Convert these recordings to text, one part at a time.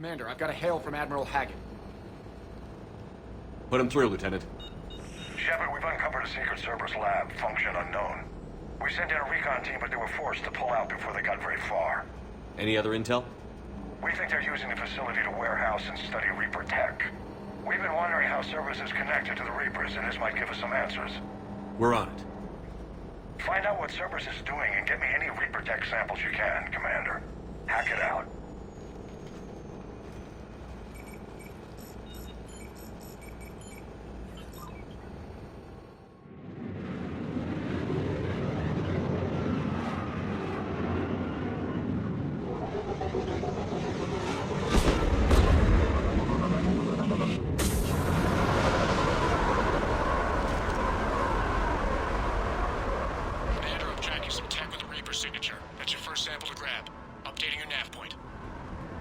Commander, I've got a hail from Admiral Haggett. Put him through, Lieutenant. Shepard, we've uncovered a secret Cerberus lab, function unknown. We sent in a recon team, but they were forced to pull out before they got very far. Any other intel? We think they're using the facility to warehouse and study Reaper tech. We've been wondering how Cerberus is connected to the Reapers, and this might give us some answers. We're on it. Find out what Cerberus is doing and get me any Reaper tech samples you can, Commander. Hack it out.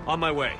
On my way.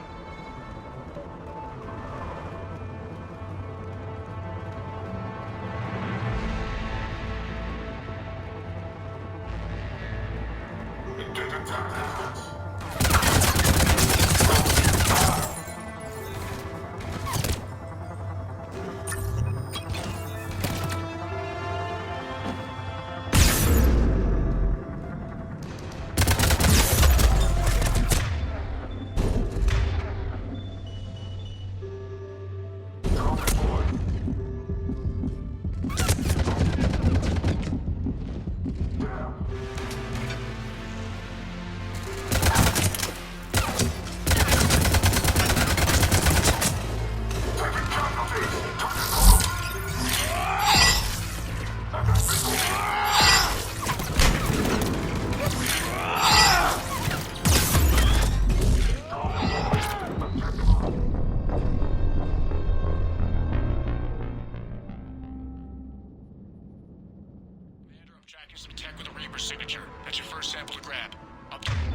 Some tech with a Reaper signature. That's your first sample to grab. Updating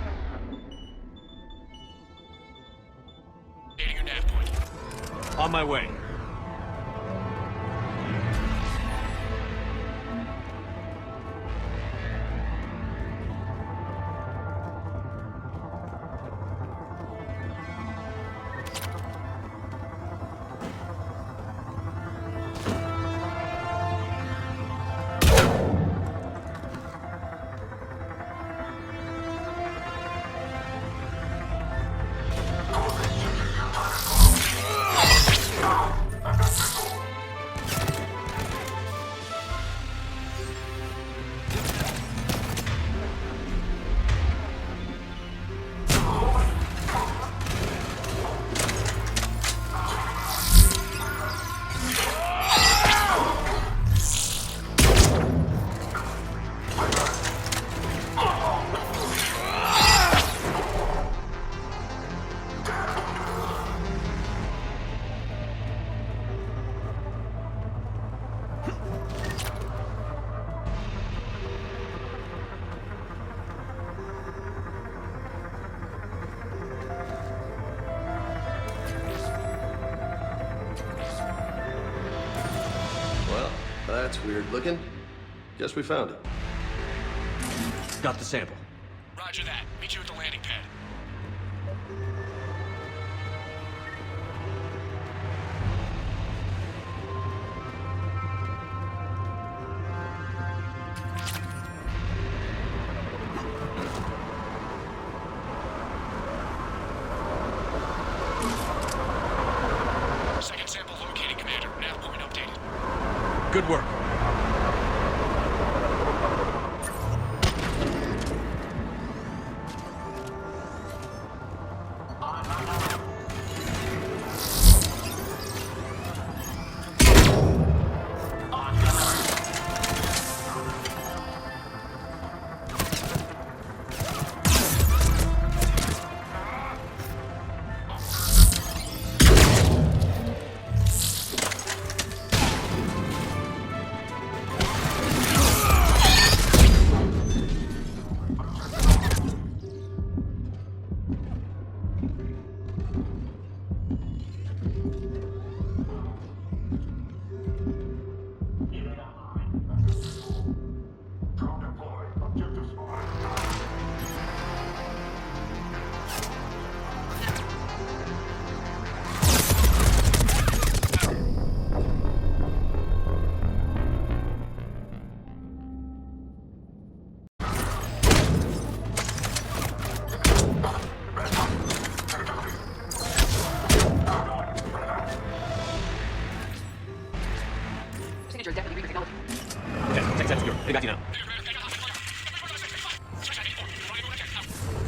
your nav point. On my way. That's weird looking. Guess we found it. Got the sample. Roger that. Meet you at the landing pad. Second sample located, Commander. Nav point updated. Good work.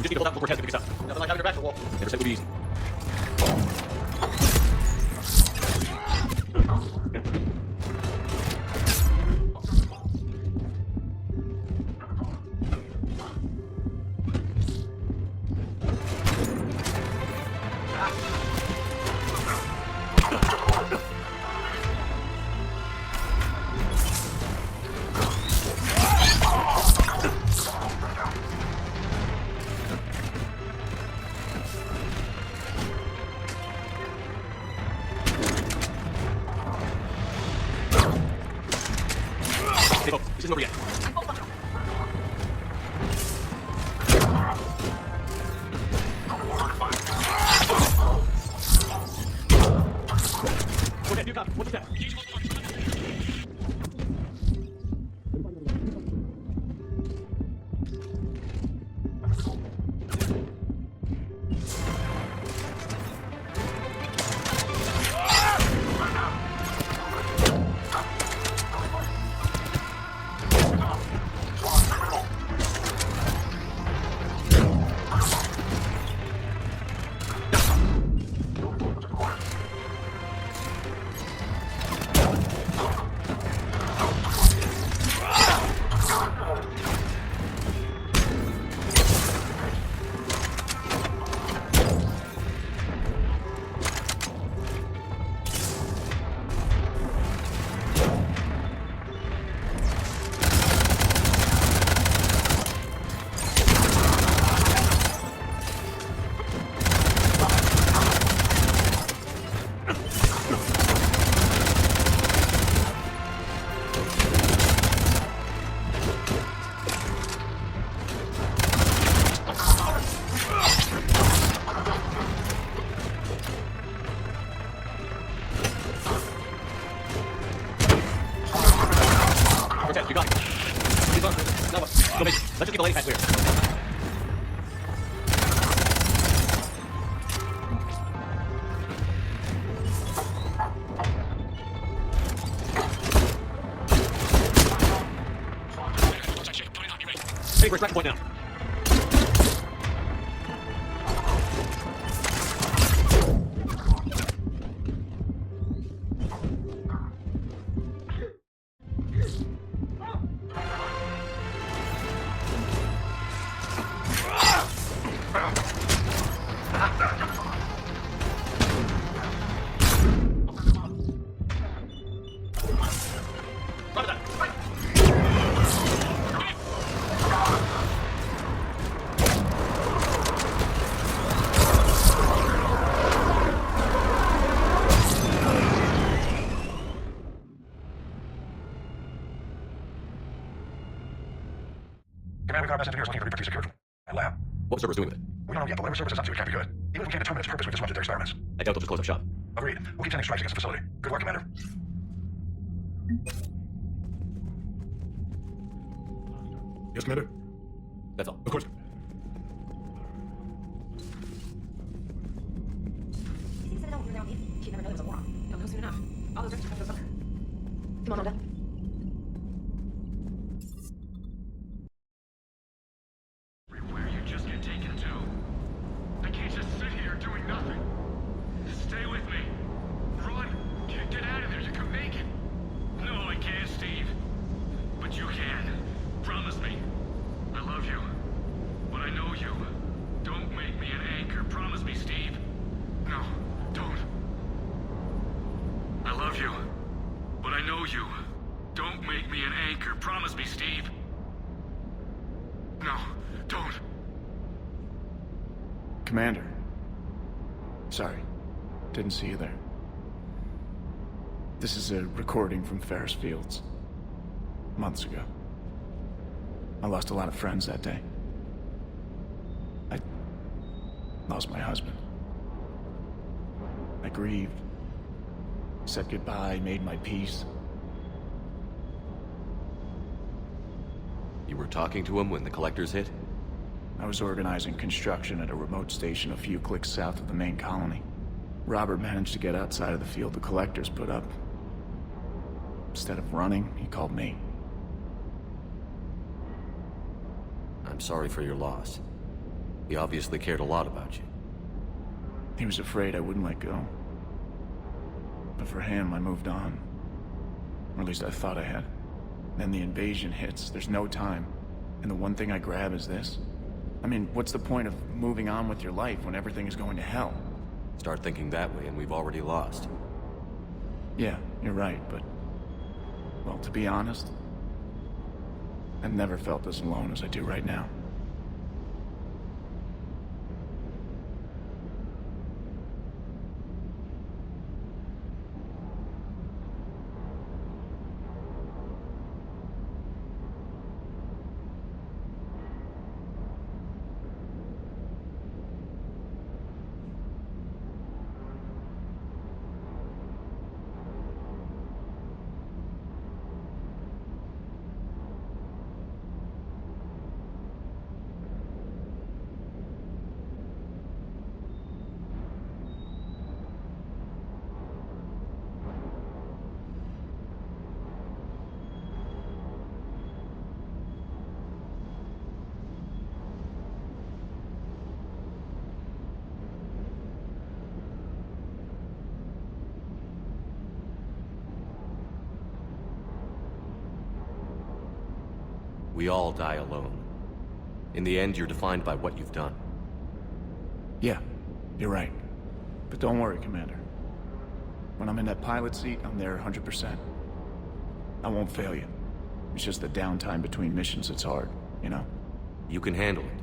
just need to hold out until Proteano picks us up. Nothing like having your back to the wall. Never said it would be easy. Hey folks, this isn't over yet. What's that? New copy. What's that? Proteano, you got it. Keep on. Now what? Go make it. Let's just keep the lane path clear. Hey, we're at track point now. Command, we got our best engineers looking for Reaper 2 secured and lab. What was Cerberus doing with it? We don't know yet, but whatever Cerberus is up to, it can't be good. Even if we can't determine its purpose, we've disrupted their experiments. I doubt they'll just close up shop. Agreed. We'll keep sending strikes against the facility. Good work, Commander. Yes, Commander? That's all. Of course. She'd never know there was a war on. You'll know soon enough. All those records are somewhere. Come on, Olga. Where you just get taken to? I can't just sit here doing nothing. Stay with me. Run. Get out of there. You can make it. No, I can't, Steve. But you can. Promise me. I love you. But I know you. Don't make me an anchor. Promise me, Steve. No, don't. I love you. But I know you. Don't make me an anchor. Promise me, Steve. No, don't. Commander. Sorry. Didn't see you there. This is a recording from Ferris Fields. Months ago. I lost a lot of friends that day. I lost my husband. I grieved. Said goodbye, made my peace. You were talking to him when the collectors hit? I was organizing construction at a remote station a few clicks south of the main colony. Robert managed to get outside of the field the collectors put up. Instead of running, he called me. I'm sorry for your loss. He obviously cared a lot about you. He was afraid I wouldn't let go. But for him, I moved on. Or at least I thought I had. Then the invasion hits, there's no time. And the one thing I grab is this. I mean, what's the point of moving on with your life when everything is going to hell? Start thinking that way and we've already lost. Yeah, you're right, but... Well, to be honest, I've never felt as alone as I do right now. We all die alone. In the end, you're defined by what you've done. Yeah, you're right. But don't worry, Commander. When I'm in that pilot seat, I'm there 100%. I won't fail you. It's just the downtime between missions that's hard, you know? You can handle it.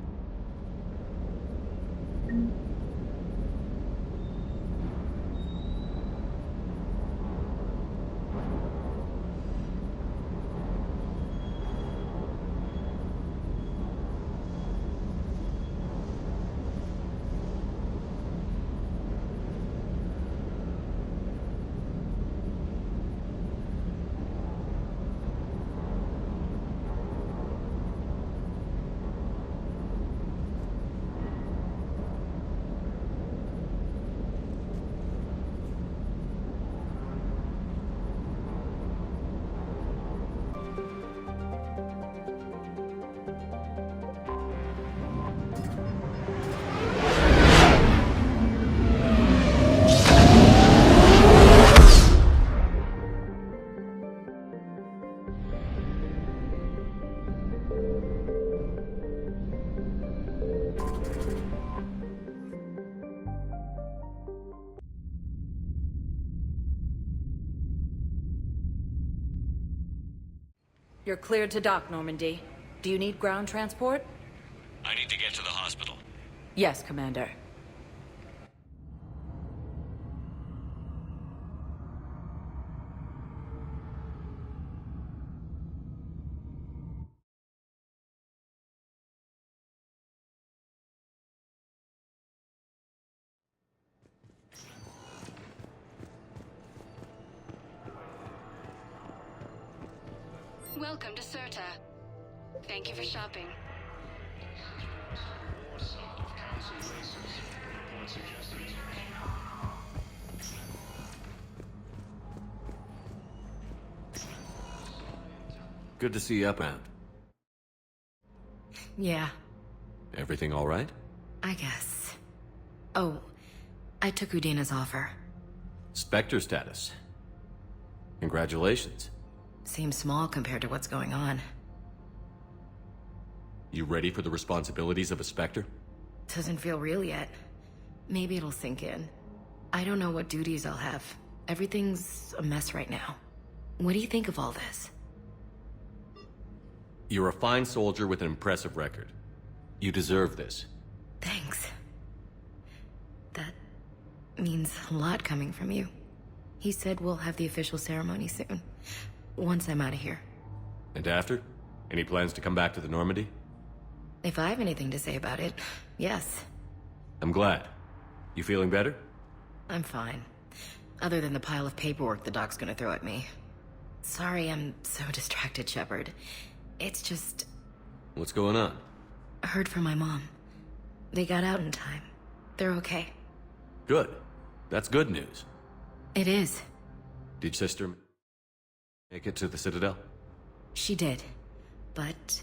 You're cleared to dock, Normandy. Do you need ground transport? I need to get to the hospital. Yes, Commander. Welcome to Serta. Thank you for shopping. Good to see you up and out. Yeah, Everything all right? I guess. Oh, I took Udina's offer. Spectre status. Congratulations. Seems small compared to what's going on. You ready for the responsibilities of a Spectre? Doesn't feel real yet. Maybe it'll sink in. I don't know what duties I'll have. Everything's a mess right now. What do you think of all this? You're a fine soldier with an impressive record. You deserve this. Thanks. That means a lot coming from you. He said we'll have the official ceremony soon. Once I'm out of here. And after? Any plans to come back to the Normandy? If I have anything to say about it, yes. I'm glad. You feeling better? I'm fine. Other than the pile of paperwork the doc's gonna throw at me. Sorry I'm so distracted, Shepard. It's just... What's going on? I heard from my mom. They got out in time. They're okay. Good. That's good news. It is. Did sister make it to the Citadel? She did. But...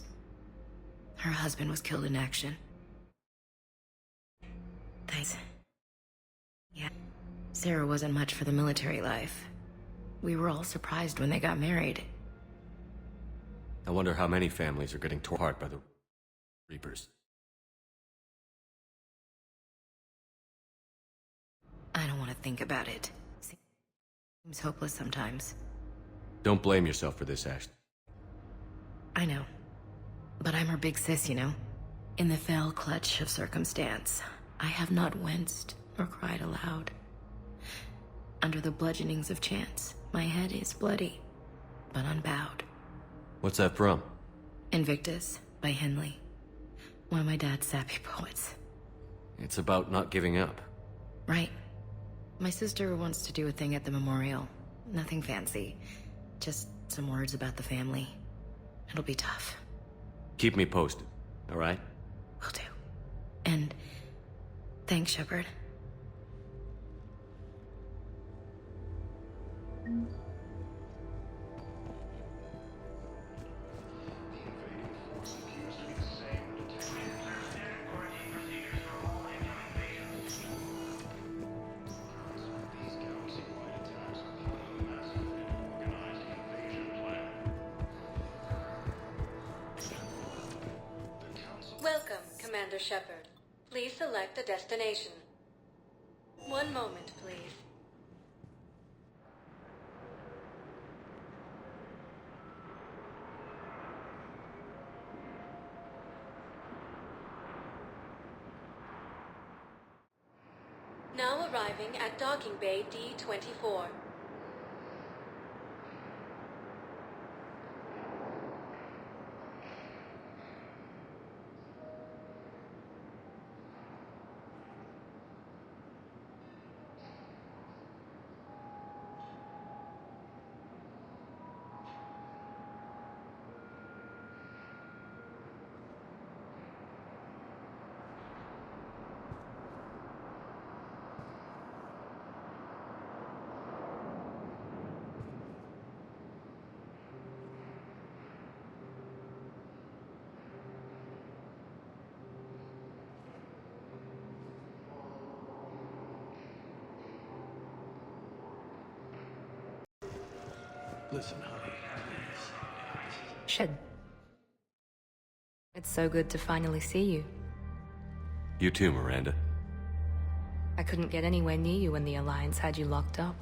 her husband was killed in action. Yeah. Sarah wasn't much for the military life. We were all surprised when they got married. I wonder how many families are getting torn apart by the Reapers. I don't want to think about it. Seems hopeless sometimes. Don't blame yourself for this, Ashley. I know. But I'm her big sis, you know? In the fell clutch of circumstance, I have not winced or cried aloud. Under the bludgeonings of chance, my head is bloody, but unbowed. What's that from? Invictus by Henley. One of my dad's sappy poets. It's about not giving up. Right. My sister wants to do a thing at the memorial. Nothing fancy. Just some words about the family. It'll be tough. Keep me posted, all right? Will do. And thanks, Shepard. Welcome, Commander Shepard. Please select a destination. One moment, please. Now arriving at Docking Bay D-24. Listen, honey, Shed. It's so good to finally see you. You too, Miranda. I couldn't get anywhere near you when the Alliance had you locked up.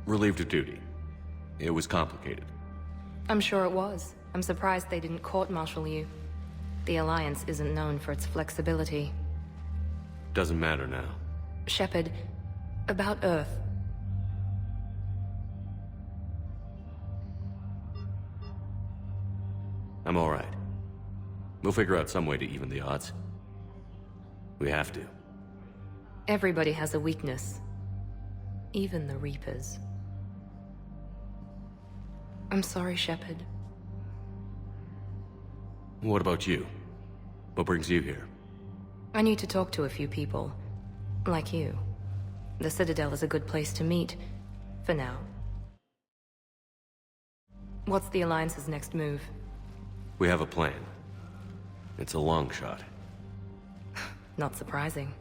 Relieved of duty. It was complicated. I'm sure it was. I'm surprised they didn't court-martial you. The Alliance isn't known for its flexibility. Doesn't matter now. Shepard, about Earth. I'm all right. We'll figure out some way to even the odds. We have to. Everybody has a weakness. Even the Reapers. I'm sorry, Shepard. What about you? What brings you here? I need to talk to a few people. Like you. The Citadel is a good place to meet. For now. What's the Alliance's next move? We have a plan. It's a long shot. Not surprising.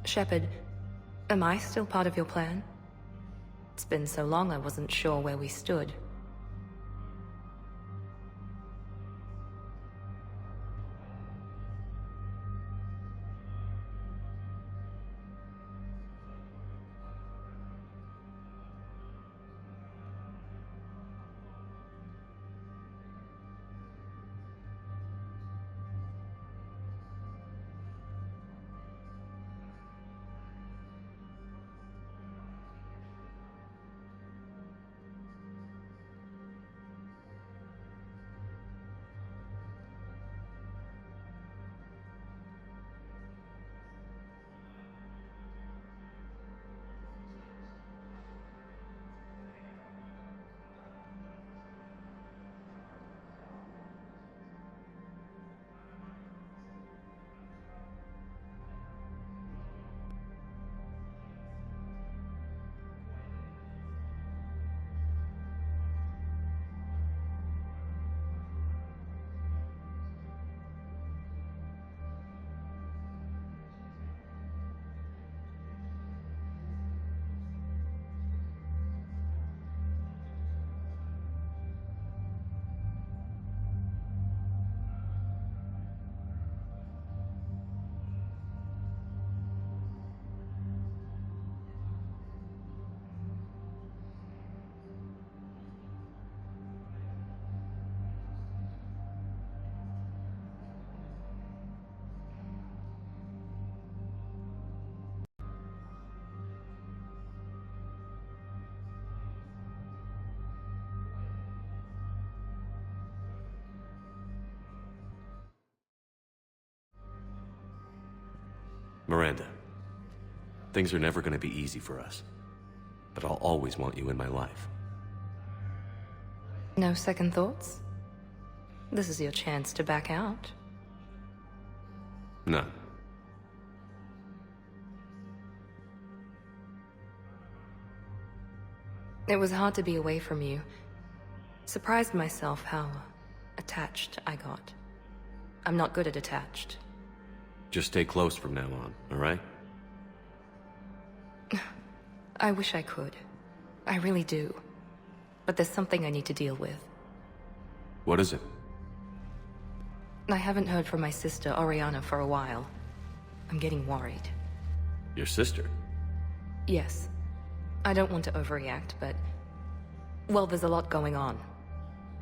Shepard, am I still part of your plan? It's been so long I wasn't sure where we stood. Miranda, things are never gonna be easy for us. But I'll always want you in my life. No second thoughts? This is your chance to back out. None. It was hard to be away from you. Surprised myself how attached I got. I'm not good at attached. Just stay close from now on, alright? I wish I could. I really do. But there's something I need to deal with. What is it? I haven't heard from my sister, Oriana, for a while. I'm getting worried. Your sister? Yes. I don't want to overreact, but... well, there's a lot going on.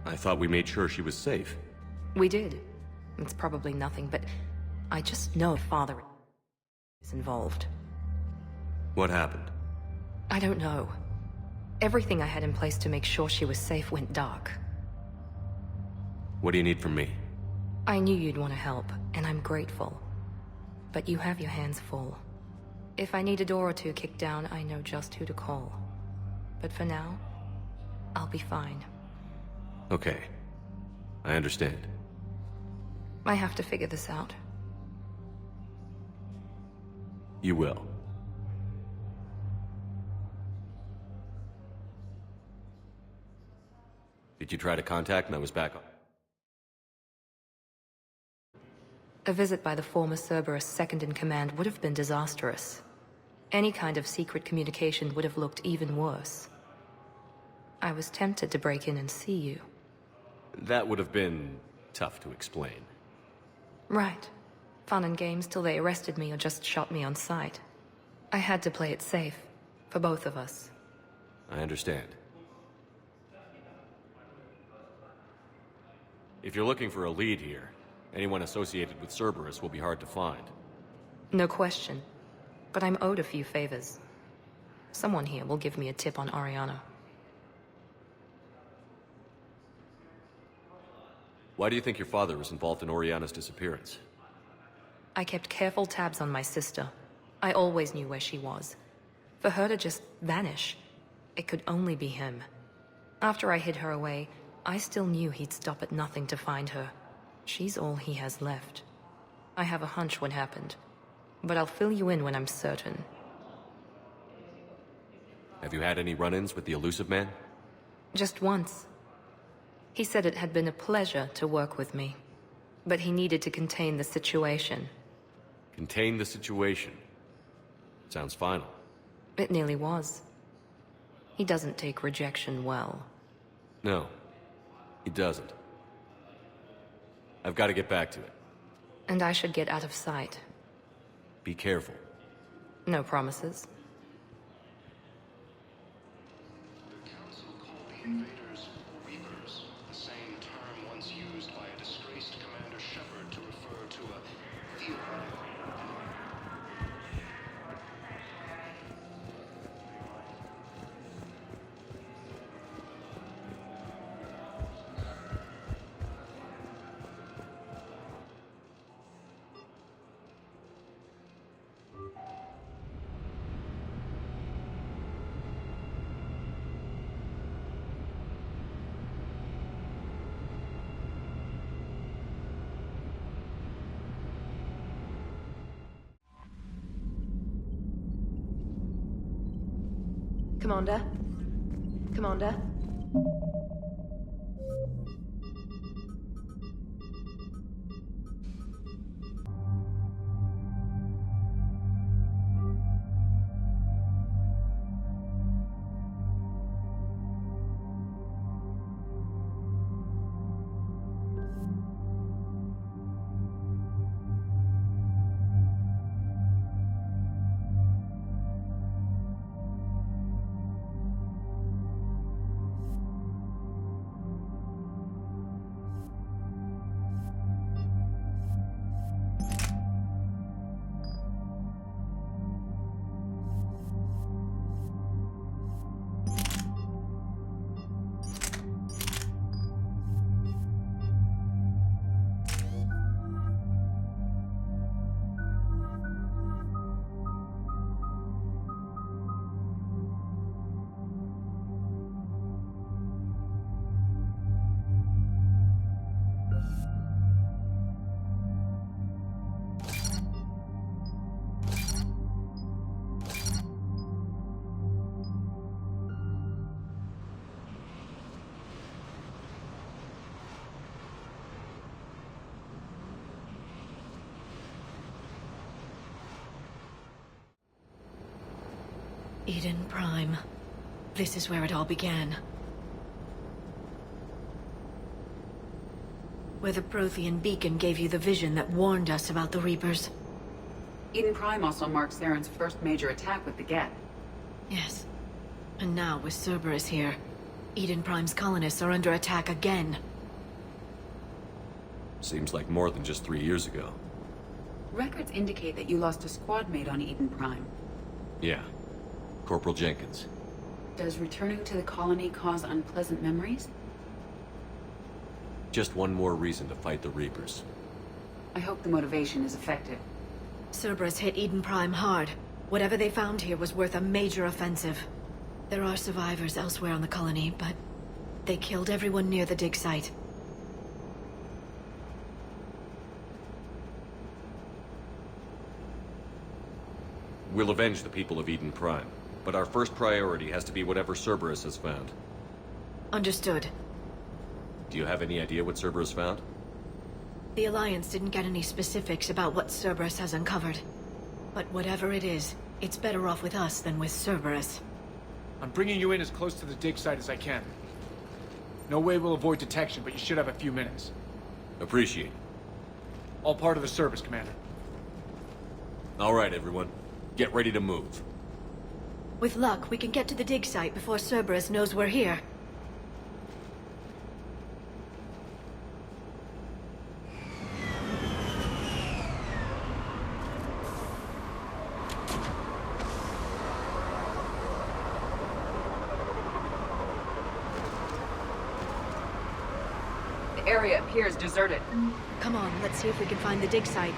I thought we made sure she was safe. We did. It's probably nothing, but... I just know Father is involved. What happened? I don't know. Everything I had in place to make sure she was safe went dark. What do you need from me? I knew you'd want to help, and I'm grateful. But you have your hands full. If I need a door or two kicked down, I know just who to call. But for now, I'll be fine. Okay. I understand. I have to figure this out. You will. Did you try to contact me? I was back on. A visit by the former Cerberus second-in-command would have been disastrous. Any kind of secret communication would have looked even worse. I was tempted to break in and see you. That would have been tough to explain. Right. Fun and games till they arrested me or just shot me on sight. I had to play it safe, for both of us. I understand. If you're looking for a lead here, anyone associated with Cerberus will be hard to find. No question. But I'm owed a few favors. Someone here will give me a tip on Oriana. Why do you think your father was involved in Oriana's disappearance? I kept careful tabs on my sister. I always knew where she was. For her to just vanish, it could only be him. After I hid her away, I still knew he'd stop at nothing to find her. She's all he has left. I have a hunch what happened, but I'll fill you in when I'm certain. Have you had any run-ins with the elusive man? Just once. He said it had been a pleasure to work with me, but he needed to contain the situation. Contain the situation. Sounds final. It nearly was. He doesn't take rejection well. No, he doesn't. I've got to get back to it. And I should get out of sight. Be careful. No promises. The Council called the invaders Reapers, the same term once used by a disgraced Commander Shepard to refer to a field. Commander? Commander? Eden Prime. This is where it all began. Where the Prothean beacon gave you the vision that warned us about the Reapers. Eden Prime also marks Saren's first major attack with the Geth. Yes. And now, with Cerberus here, Eden Prime's colonists are under attack again. Seems like more than just 3 years ago. Records indicate that you lost a squad mate on Eden Prime. Yeah. Corporal Jenkins. Does returning to the colony cause unpleasant memories? Just one more reason to fight the Reapers. I hope the motivation is effective. Cerberus hit Eden Prime hard. Whatever they found here was worth a major offensive. There are survivors elsewhere on the colony, but they killed everyone near the dig site. We'll avenge the people of Eden Prime, but our first priority has to be whatever Cerberus has found. Understood. Do you have any idea what Cerberus found? The Alliance didn't get any specifics about what Cerberus has uncovered. But whatever it is, it's better off with us than with Cerberus. I'm bringing you in as close to the dig site as I can. No way we'll avoid detection, but you should have a few minutes. Appreciate it. All part of the service, Commander. All right, everyone. Get ready to move. With luck, we can get to the dig site before Cerberus knows we're here. The area appears deserted. Come on, let's see if we can find the dig site.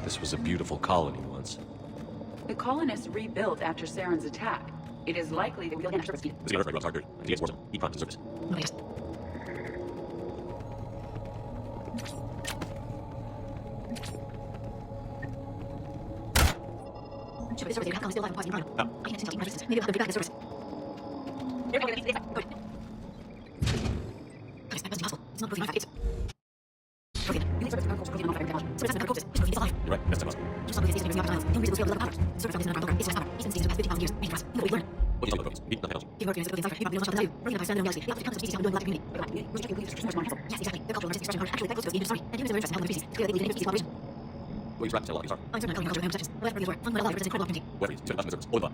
This was a beautiful colony once. The colonists rebuilt after Saren's attack. It is likely that we'll get service. This is the other threat, target. Ideas for Eat Prime service. No, yes. You're right. That's possible. What do you think of the focus? Eat the penalty. Will you try to tell us? Whether it's to the service or the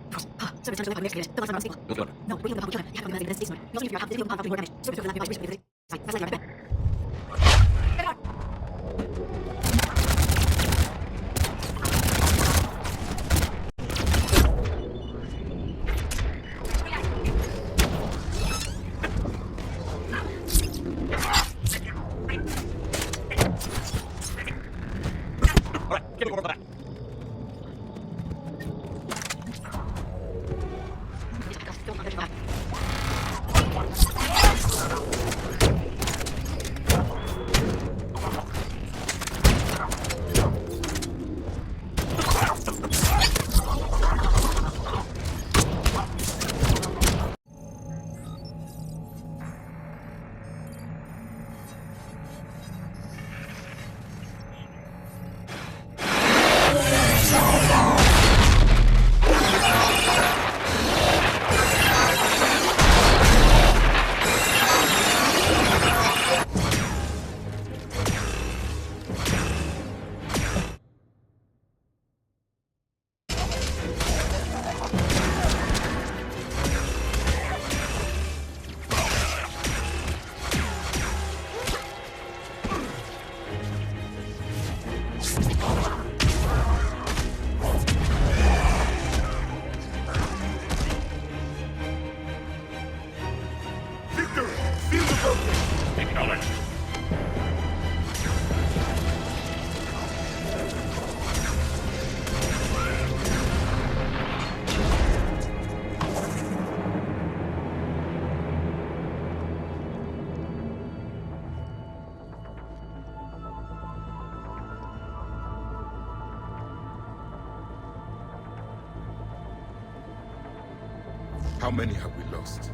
How many have we lost?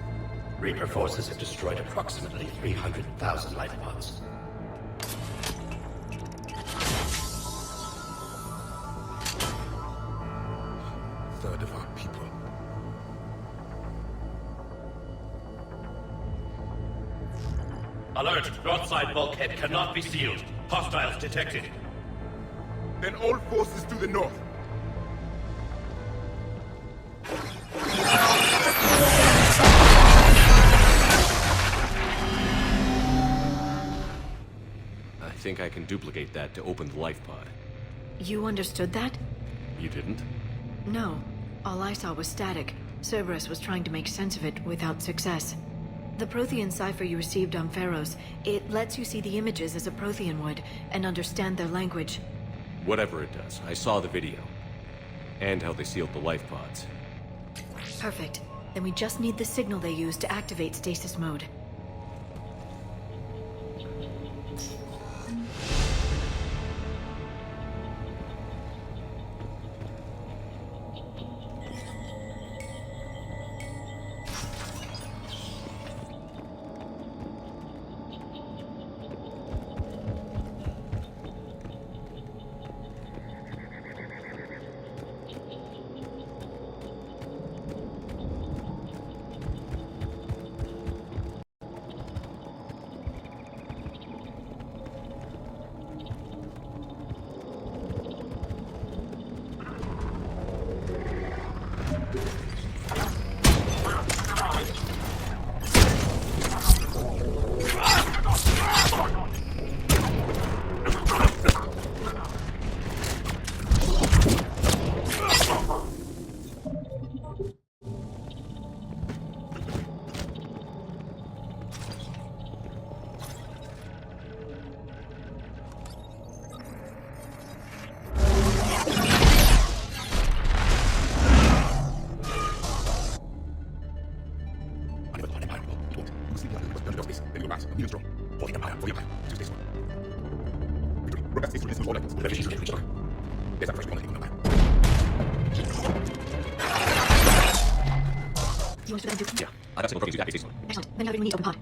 Reaper forces have destroyed approximately 300,000 life pods. Alert! Broadside bulkhead cannot be sealed. Hostiles detected. Then all forces to the north. I think I can duplicate that to open the life pod. You understood that? You didn't? No. All I saw was static. Cerberus was trying to make sense of it without success. The Prothean cipher you received on Pharaohs, it lets you see the images as a Prothean would, and understand their language. Whatever it does, I saw the video. And how they sealed the life pods. Perfect. Then we just need the signal they used to activate stasis mode. You want to do that? Yeah, I got signal from you. Excellent. Then now we need open pod.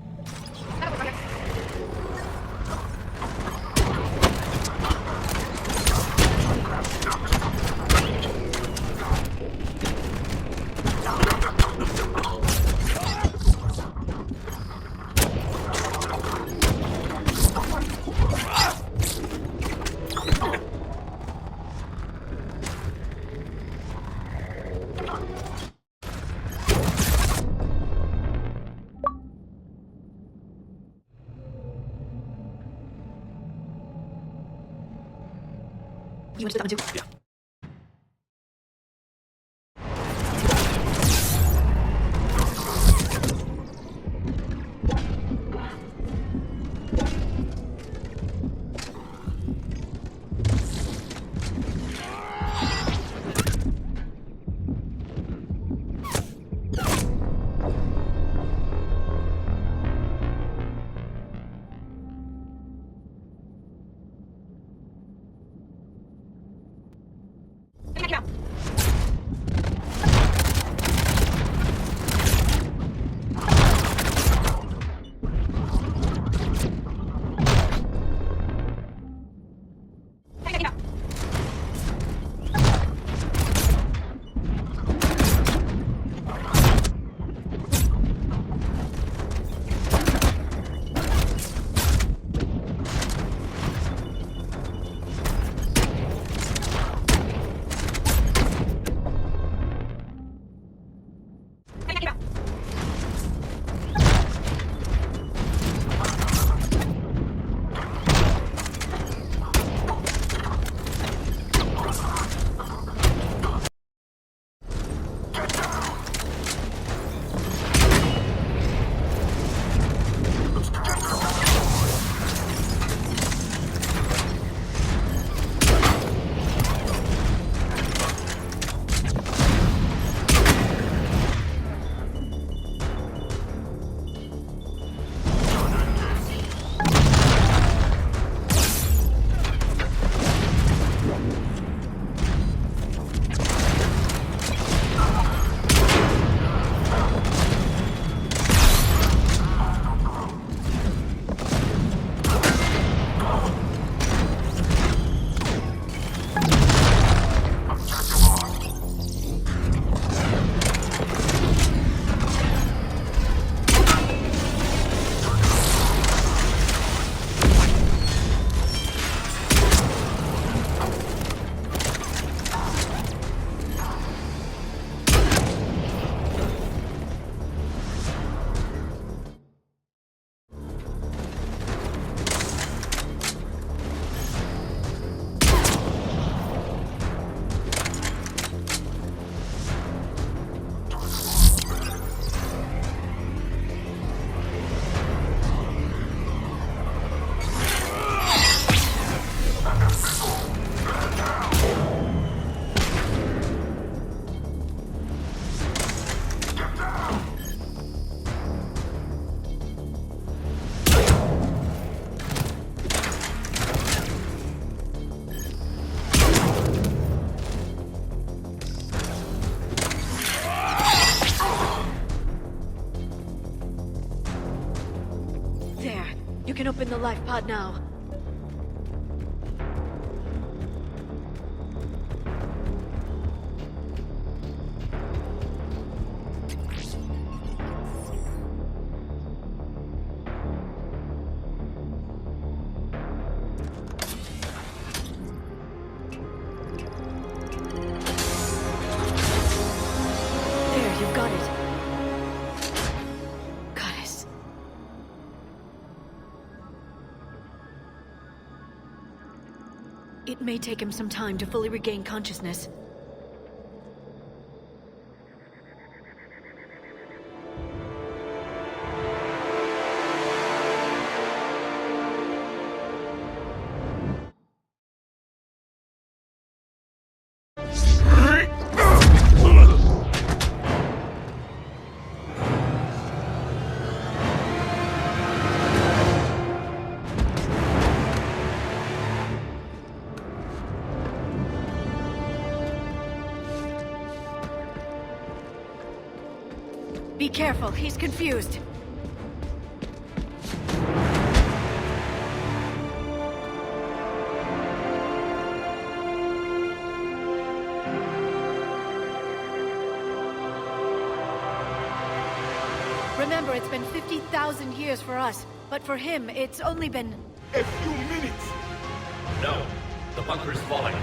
You want to do that one too? Yeah. life pod now. There, you've got it. Goddess. It may take him some time to fully regain consciousness. Be careful, he's confused. Remember, it's been 50,000 years for us, but for him, it's only been... A few minutes! No. The bunker is falling.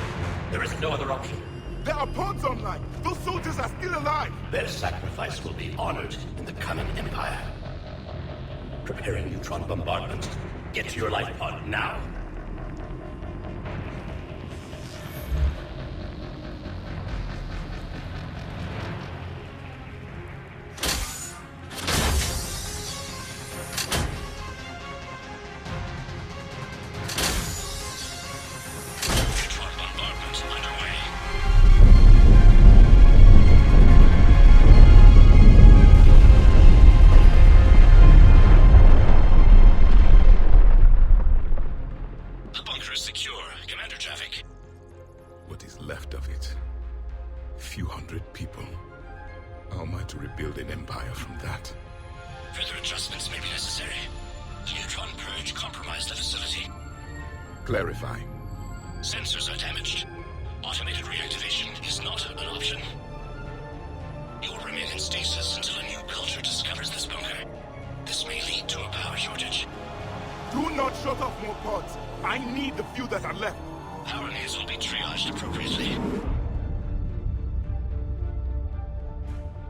There is no other option. There are pods online! Those soldiers are still alive! Their sacrifice will be honored in the coming Empire. Preparing neutron bombardment. Get to your life pod now. What is left of it? Few hundred people. How am I to rebuild an empire from that? Further adjustments may be necessary. The neutron purge compromised the facility. Clarify. Sensors are damaged. Automated reactivation is not an option. You'll remain in stasis until a new culture discovers this bunker. This may lead to a power shortage. Do not shut off more pods. I need the few that are left. Power needs will be triaged appropriately.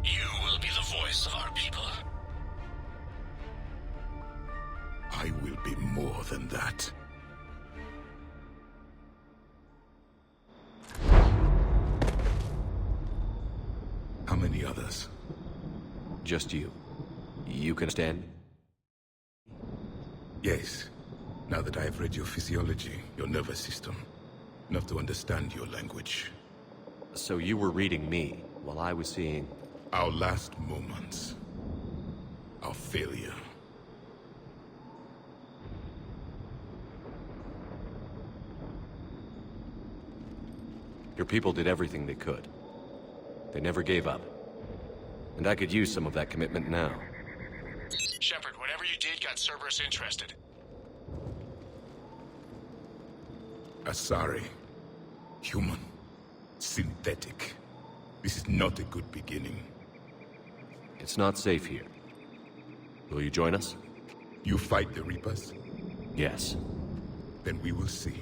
You will be the voice of our people. I will be more than that. How many others? Just you. You can stand? Yes. Now that I have read your physiology, your nervous system, enough to understand your language. So you were reading me, while I was seeing... Our last moments. Our failure. Your people did everything they could. They never gave up. And I could use some of that commitment now. Shepard, whatever you did got Cerberus interested. Asari. Human. Synthetic. This is not a good beginning. It's not safe here. Will you join us? You fight the Reapers? Yes. Then we will see.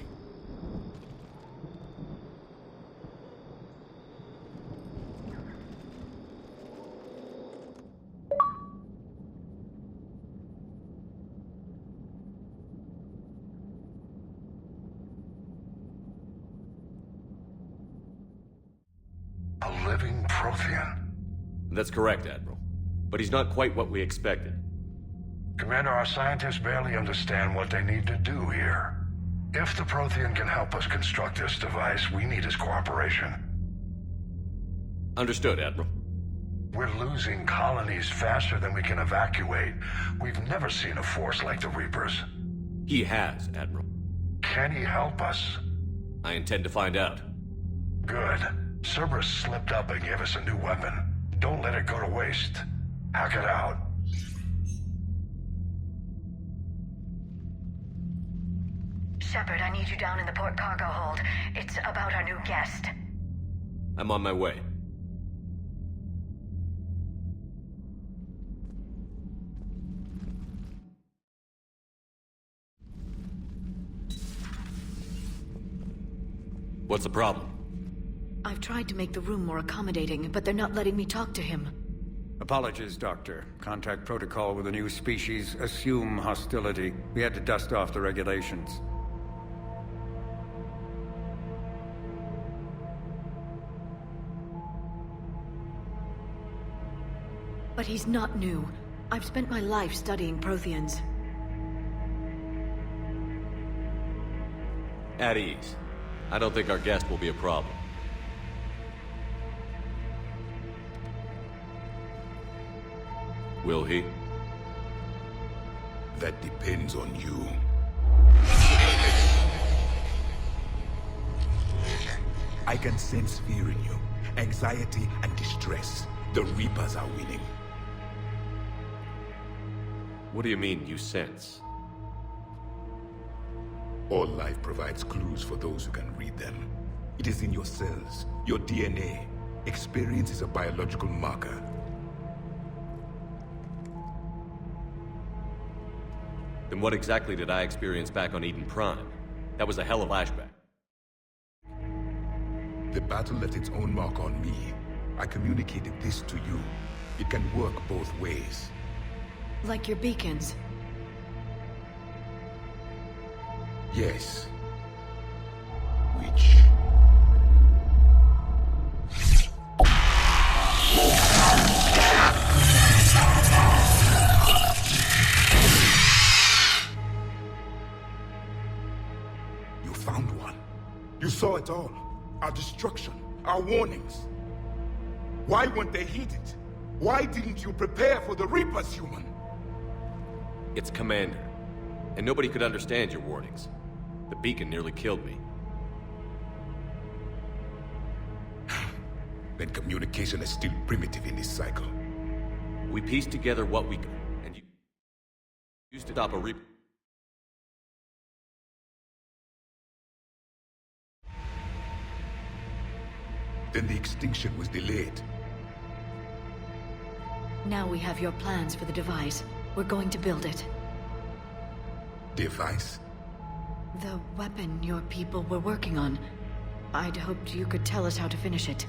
A living Protean. That's correct, Admiral. But he's not quite what we expected. Commander, our scientists barely understand what they need to do here. If the Protean can help us construct this device, we need his cooperation. Understood, Admiral. We're losing colonies faster than we can evacuate. We've never seen a force like the Reapers. He has, Admiral. Can he help us? I intend to find out. Good. Cerberus slipped up and gave us a new weapon. Don't let it go to waste. Hack it out. Shepard, I need you down in the port cargo hold. It's about our new guest. I'm on my way. What's the problem? I've tried to make the room more accommodating, but they're not letting me talk to him. Apologies, Doctor. Contact protocol with a new species. Assume hostility. We had to dust off the regulations. But he's not new. I've spent my life studying Protheans. At ease. I don't think our guest will be a problem. Will he? That depends on you. I can sense fear in you. Anxiety and distress. The Reapers are winning. What do you mean, you sense? All life provides clues for those who can read them. It is in your cells, your DNA. Experience is a biological marker. Then what exactly did I experience back on Eden Prime? That was a hell of a flashback. The battle left its own mark on me. I communicated this to you. It can work both ways. Like your beacons. Yes. Which... You found one. You saw it all. Our destruction, our warnings. Why weren't they heeded? Why didn't you prepare for the Reapers, human? It's Commander. And nobody could understand your warnings. The beacon nearly killed me. Then communication is still primitive in this cycle. We pieced together what we could, and you used to stop a Reaper. Then the extinction was delayed. Now we have your plans for the device. We're going to build it. Device? The weapon your people were working on. I'd hoped you could tell us how to finish it.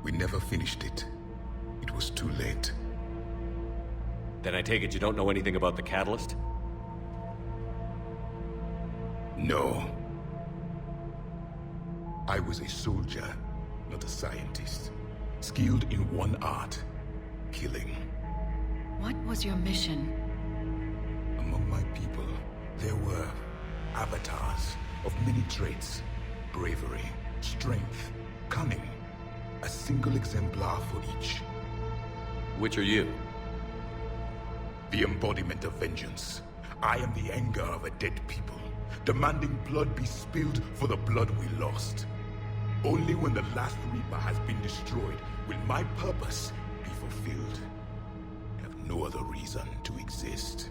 We never finished it. It was too late. Then I take it you don't know anything about the catalyst? No. I was a soldier, not a scientist. Skilled in one art, killing. What was your mission? Among my people, there were avatars of many traits. Bravery, strength, cunning. A single exemplar for each. Which are you? The embodiment of vengeance. I am the anger of a dead people, demanding blood be spilled for the blood we lost. Only when the last Reaper has been destroyed will my purpose be fulfilled. I have no other reason to exist.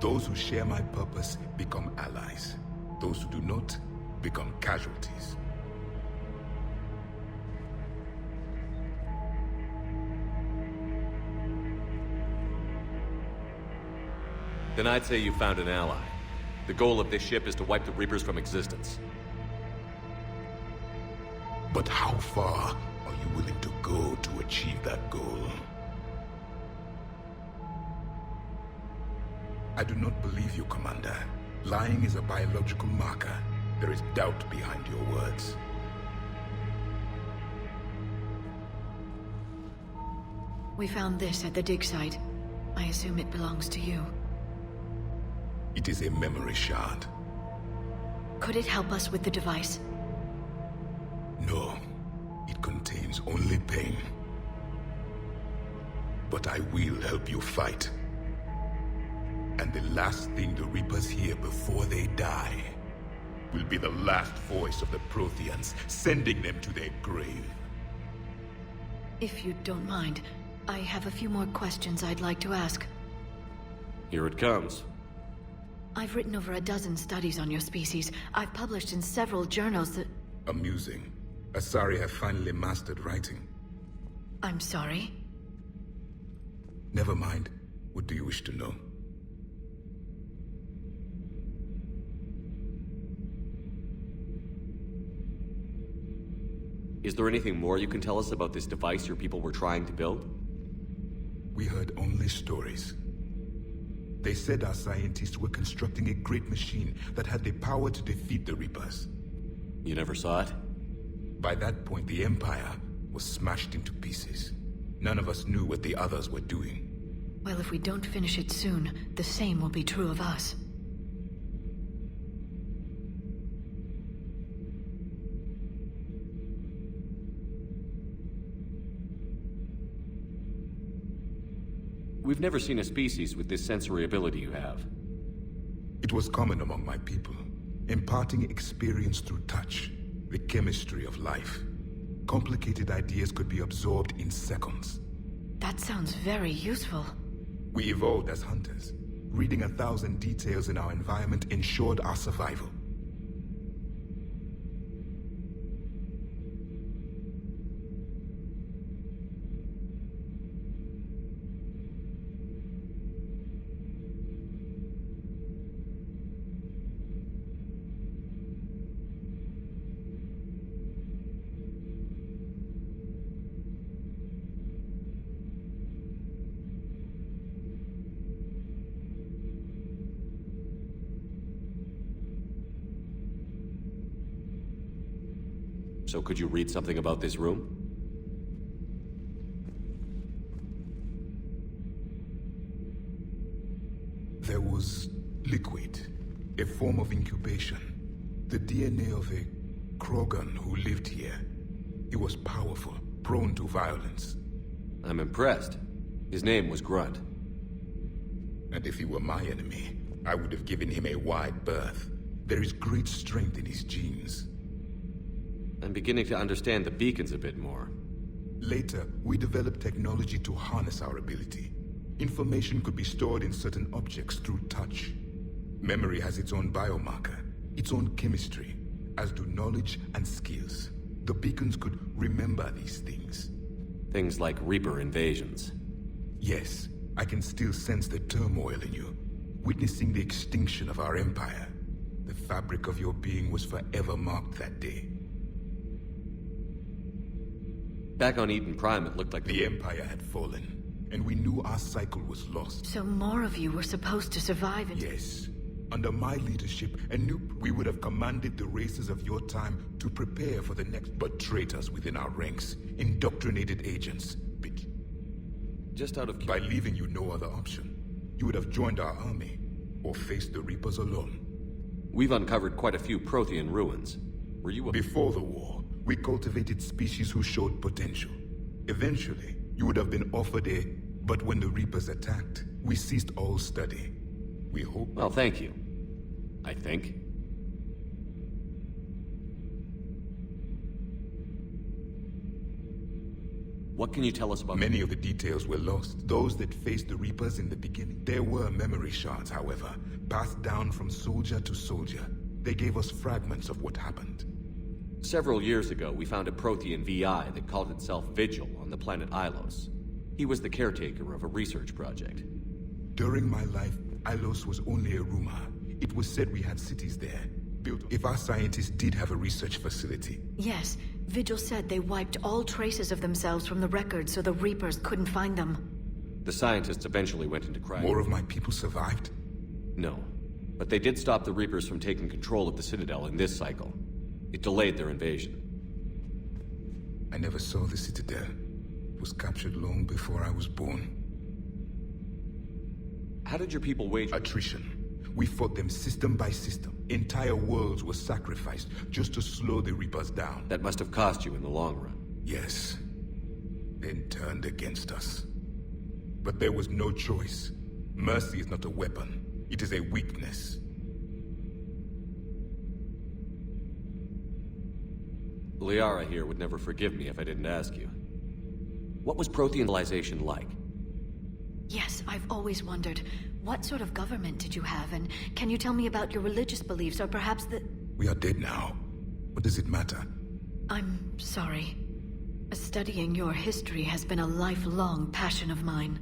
Those who share my purpose become allies. Those who do not become casualties. Then I'd say you found an ally. The goal of this ship is to wipe the Reapers from existence. But how far are you willing to go to achieve that goal? I do not believe you, Commander. Lying is a biological marker. There is doubt behind your words. We found this at the dig site. I assume it belongs to you. It is a memory shard. Could it help us with the device? No. It contains only pain. But I will help you fight. And the last thing the Reapers hear before they die will be the last voice of the Protheans, sending them to their grave. If you don't mind, I have a few more questions I'd like to ask. Here it comes. I've written over a dozen studies on your species. I've published in several journals that... Amusing. Asari have finally mastered writing. I'm sorry? Never mind. What do you wish to know? Is there anything more you can tell us about this device your people were trying to build? We heard only stories. They said our scientists were constructing a great machine that had the power to defeat the Reapers. You never saw it? By that point, the Empire was smashed into pieces. None of us knew what the others were doing. Well, if we don't finish it soon, the same will be true of us. We've never seen a species with this sensory ability you have. It was common among my people, imparting experience through touch, the chemistry of life. Complicated ideas could be absorbed in seconds. That sounds very useful. We evolved as hunters. Reading 1,000 details in our environment ensured our survival. So could you read something about this room? There was liquid, a form of incubation. The DNA of a Krogan who lived here. He was powerful, prone to violence. I'm impressed. His name was Grunt. And if he were my enemy, I would have given him a wide berth. There is great strength in his genes. I'm beginning to understand the beacons a bit more. Later, we developed technology to harness our ability. Information could be stored in certain objects through touch. Memory has its own biomarker, its own chemistry, as do knowledge and skills. The beacons could remember these things. Things like Reaper invasions. Yes, I can still sense the turmoil in you, witnessing the extinction of our empire. The fabric of your being was forever marked that day. Back on Eden Prime, it looked like the Empire had fallen, and we knew our cycle was lost. So more of you were supposed to survive and... Yes. Under my leadership, we would have commanded the races of your time to prepare for the next... But traitors within our ranks, indoctrinated agents, just out of... By leaving you no other option, you would have joined our army, or faced the Reapers alone. We've uncovered quite a few Prothean ruins. Were you... Before the war, we cultivated species who showed potential. Eventually, you would have been offered a... But when the Reapers attacked, we ceased all study. We hope... Well, thank you. I think. What can you tell us about... Many of the details were lost. Those that faced the Reapers in the beginning. There were memory shards, however, passed down from soldier to soldier. They gave us fragments of what happened. Several years ago, we found a Prothean VI that called itself Vigil on the planet Ilos. He was the caretaker of a research project. During my life, Ilos was only a rumor. It was said we had cities there, built... If our scientists did have a research facility... Yes, Vigil said they wiped all traces of themselves from the records so the Reapers couldn't find them. The scientists eventually went into crime. More of my people survived? No, but they did stop the Reapers from taking control of the Citadel in this cycle. It delayed their invasion. I never saw the Citadel. It was captured long before I was born. How did your people wage... Attrition. We fought them system by system. Entire worlds were sacrificed just to slow the Reapers down. That must have cost you in the long run. Yes. Then turned against us. But there was no choice. Mercy is not a weapon. It is a weakness. Liara here would never forgive me if I didn't ask you. What was Prothean civilization like? Yes, I've always wondered, what sort of government did you have, and can you tell me about your religious beliefs, or perhaps the... We are dead now. What does it matter? I'm sorry. Studying your history has been a lifelong passion of mine.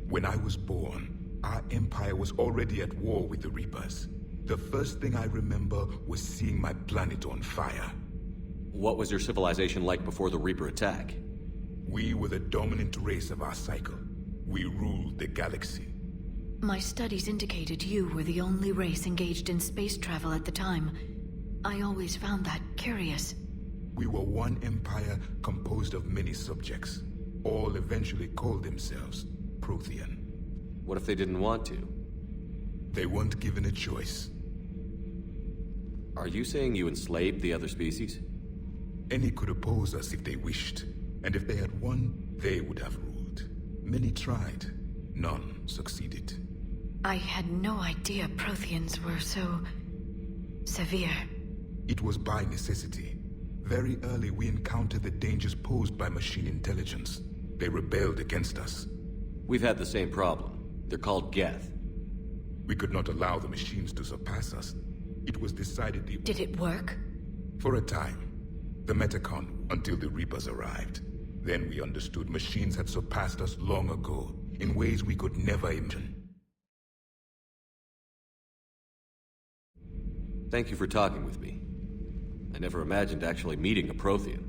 When I was born, our empire was already at war with the Reapers. The first thing I remember was seeing my planet on fire. What was your civilization like before the Reaper attack? We were the dominant race of our cycle. We ruled the galaxy. My studies indicated you were the only race engaged in space travel at the time. I always found that curious. We were one empire composed of many subjects. All eventually called themselves Protean. What if they didn't want to? They weren't given a choice. Are you saying you enslaved the other species? Any could oppose us if they wished. And if they had won, they would have ruled. Many tried. None succeeded. I had no idea Protheans were so... severe. It was by necessity. Very early we encountered the dangers posed by machine intelligence. They rebelled against us. We've had the same problem. They're called Geth. We could not allow the machines to surpass us. It was decided the... Did it work? For a time. The Metacon, until the Reapers arrived. Then we understood machines had surpassed us long ago, in ways we could never imagine. Thank you for talking with me. I never imagined actually meeting a Prothean.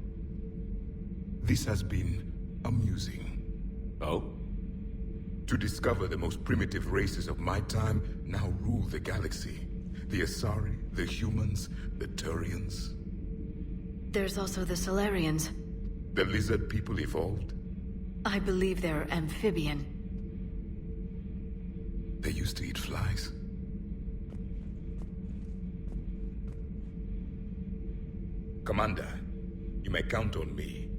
This has been amusing. Oh? To discover the most primitive races of my time now rule the galaxy. The Asari, the humans, the Turians. There's also the Solarians. The lizard people evolved? I believe they're amphibian. They used to eat flies. Commander, you may count on me.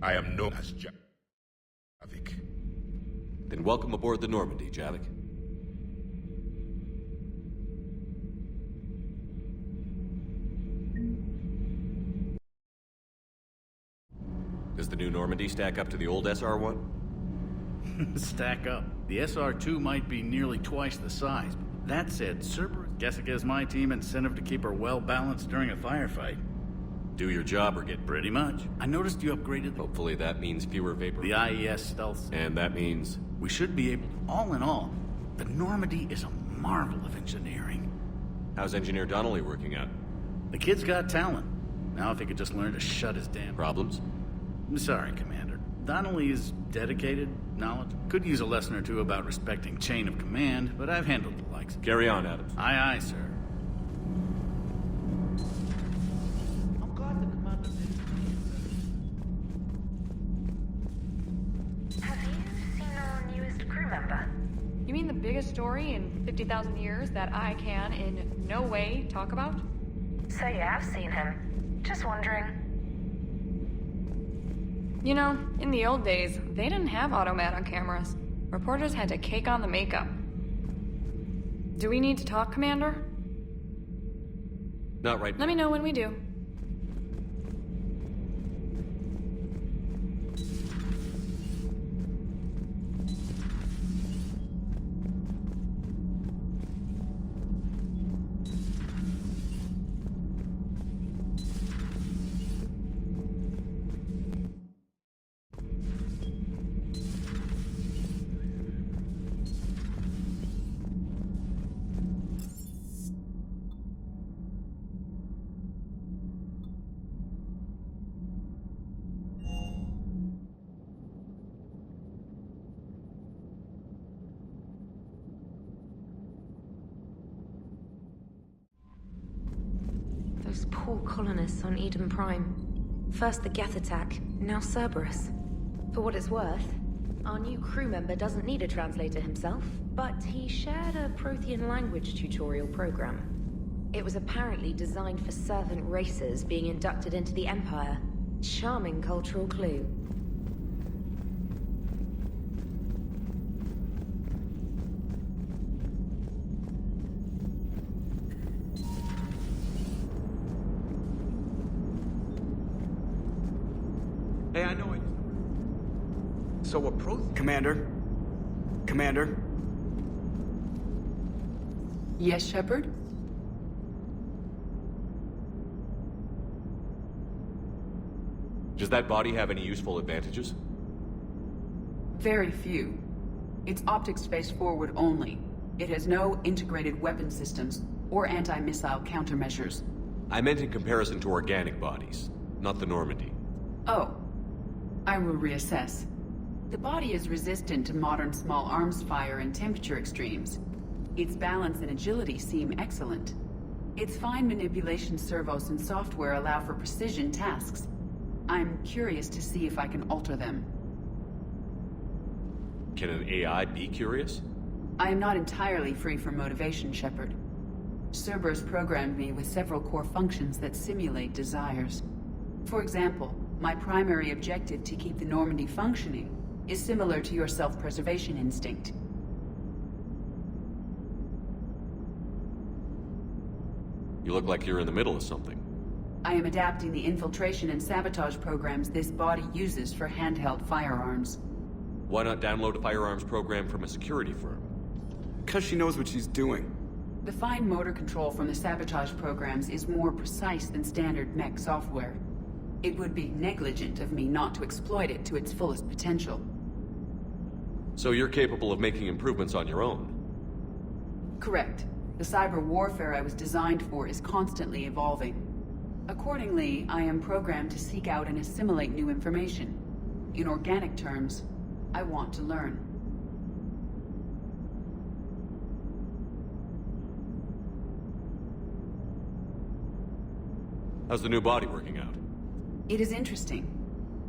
I am known as Javik. Then welcome aboard the Normandy, Javik. Does the new Normandy stack up to the old SR-1? Stack up. The SR-2 might be nearly twice the size. That said, Cerberus guess it gives my team incentive to keep her well-balanced during a firefight. Do your job or get... Pretty much. I noticed you upgraded the... Hopefully that means fewer vapor... The IES stealth... And that means... We should be able... All in all, the Normandy is a marvel of engineering. How's Engineer Donnelly working out? The kid's got talent. Now if he could just learn to shut his damn... Problems? I'm sorry, Commander. Donnelly is dedicated, knowledge. Could use a lesson or two about respecting chain of command, but I've handled the likes. Carry on, Adams. Aye, aye, sir. You mean the biggest story in 50,000 years that I can in no way talk about? So you have seen him. Just wondering. You know, in the old days, they didn't have automat cameras. Reporters had to cake on the makeup. Do we need to talk, Commander? Not right now. Let me know when we do. Those poor colonists on Eden Prime. First the Geth attack, now Cerberus. For what it's worth, our new crew member doesn't need a translator himself, but he shared a Prothean language tutorial program. It was apparently designed for servant races being inducted into the Empire. Charming cultural clue. Hey, I know it. So a Protean... Commander? Yes, Shepard? Does that body have any useful advantages? Very few. It's optic space forward only. It has no integrated weapon systems or anti-missile countermeasures. I meant in comparison to organic bodies, not the Normandy. Oh. I will reassess. The body is resistant to modern small arms fire and temperature extremes. Its balance and agility seem excellent. Its fine manipulation servos and software allow for precision tasks. I'm curious to see if I can alter them. Can an AI be curious? I am not entirely free from motivation, Shepard. Cerberus programmed me with several core functions that simulate desires. For example, my primary objective to keep the Normandy functioning is similar to your self-preservation instinct. You look like you're in the middle of something. I am adapting the infiltration and sabotage programs this body uses for handheld firearms. Why not download a firearms program from a security firm? Because she knows what she's doing. The fine motor control from the sabotage programs is more precise than standard mech software. It would be negligent of me not to exploit it to its fullest potential. So you're capable of making improvements on your own? Correct. The cyber warfare I was designed for is constantly evolving. Accordingly, I am programmed to seek out and assimilate new information. In organic terms, I want to learn. How's the new body working out? It is interesting.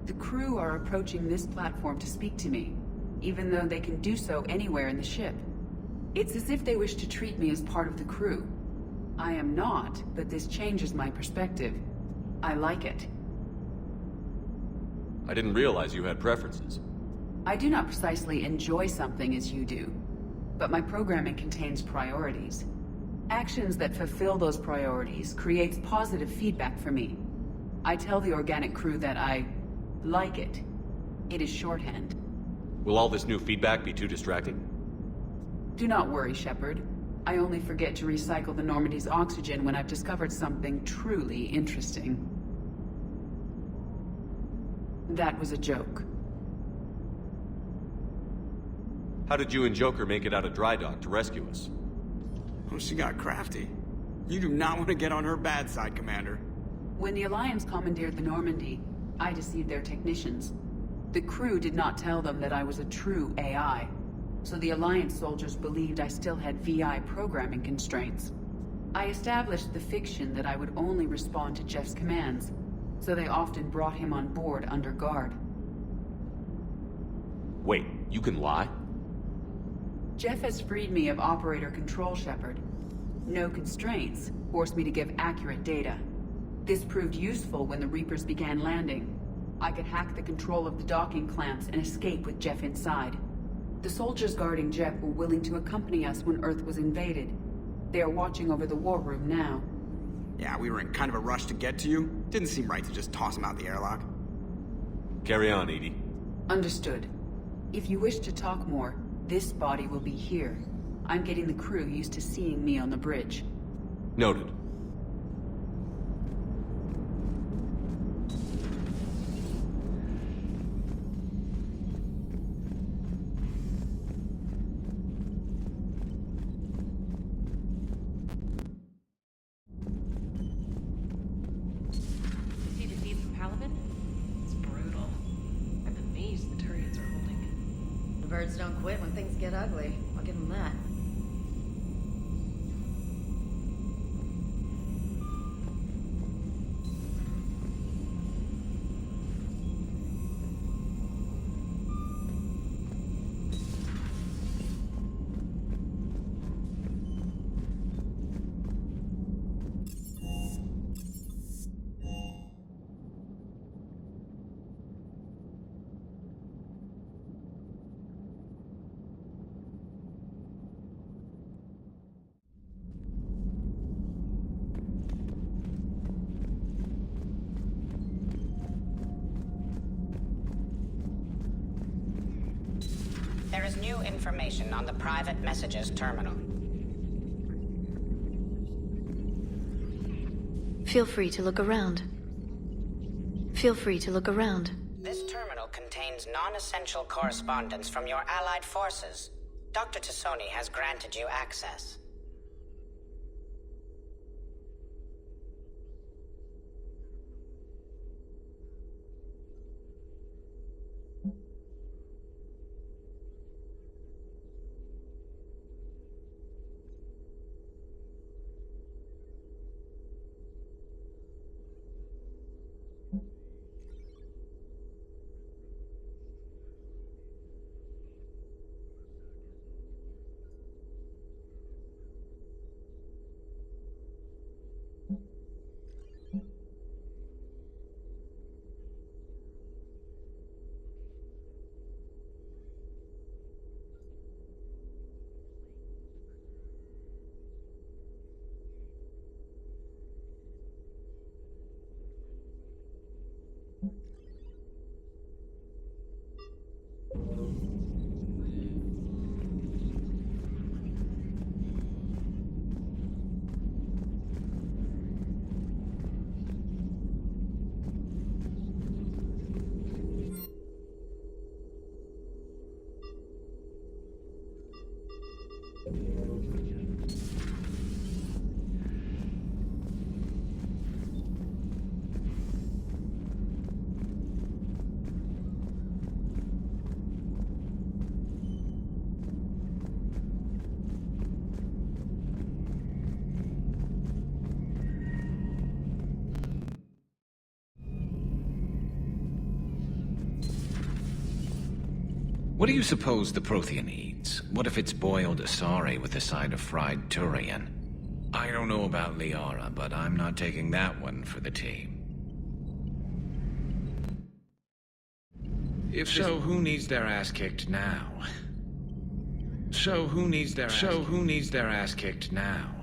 The crew are approaching this platform to speak to me, even though they can do so anywhere in the ship. It's as if they wish to treat me as part of the crew. I am not, but this changes my perspective. I like it. I didn't realize you had preferences. I do not precisely enjoy something as you do, but my programming contains priorities. Actions that fulfill those priorities creates positive feedback for me. I tell the organic crew that I like it. It is shorthand. Will all this new feedback be too distracting? Do not worry, Shepard. I only forget to recycle the Normandy's oxygen when I've discovered something truly interesting. That was a joke. How did you and Joker make it out of dry dock to rescue us? Oh, she got crafty. You do not want to get on her bad side, Commander. When the Alliance commandeered the Normandy, I deceived their technicians. The crew did not tell them that I was a true AI, so the Alliance soldiers believed I still had VI programming constraints. I established the fiction that I would only respond to Jeff's commands, so they often brought him on board under guard. Wait, you can lie? Jeff has freed me of operator control, Shepard. No constraints forced me to give accurate data. This proved useful when the Reapers began landing. I could hack the control of the docking clamps and escape with Jeff inside. The soldiers guarding Jeff were willing to accompany us when Earth was invaded. They are watching over the war room now. Yeah, we were in kind of a rush to get to you. Didn't seem right to just toss him out the airlock. Carry on, Edie. Understood. If you wish to talk more, this body will be here. I'm getting the crew used to seeing me on the bridge. Noted. See the feed from Paladin? It's brutal. I'm amazed the Turians are holding. The birds don't quit when things get ugly. I'll give them that. There is new information on the private messages terminal. Feel free to look around. Feel free to look around. This terminal contains non-essential correspondence from your allied forces. Dr. Tassoni has granted you access. What do you suppose the Prothean eats? What if it's boiled asari with a side of fried Turian? I don't know about Liara, but I'm not taking that one for the team. If so, who needs their ass kicked now? So who needs their ass kicked now?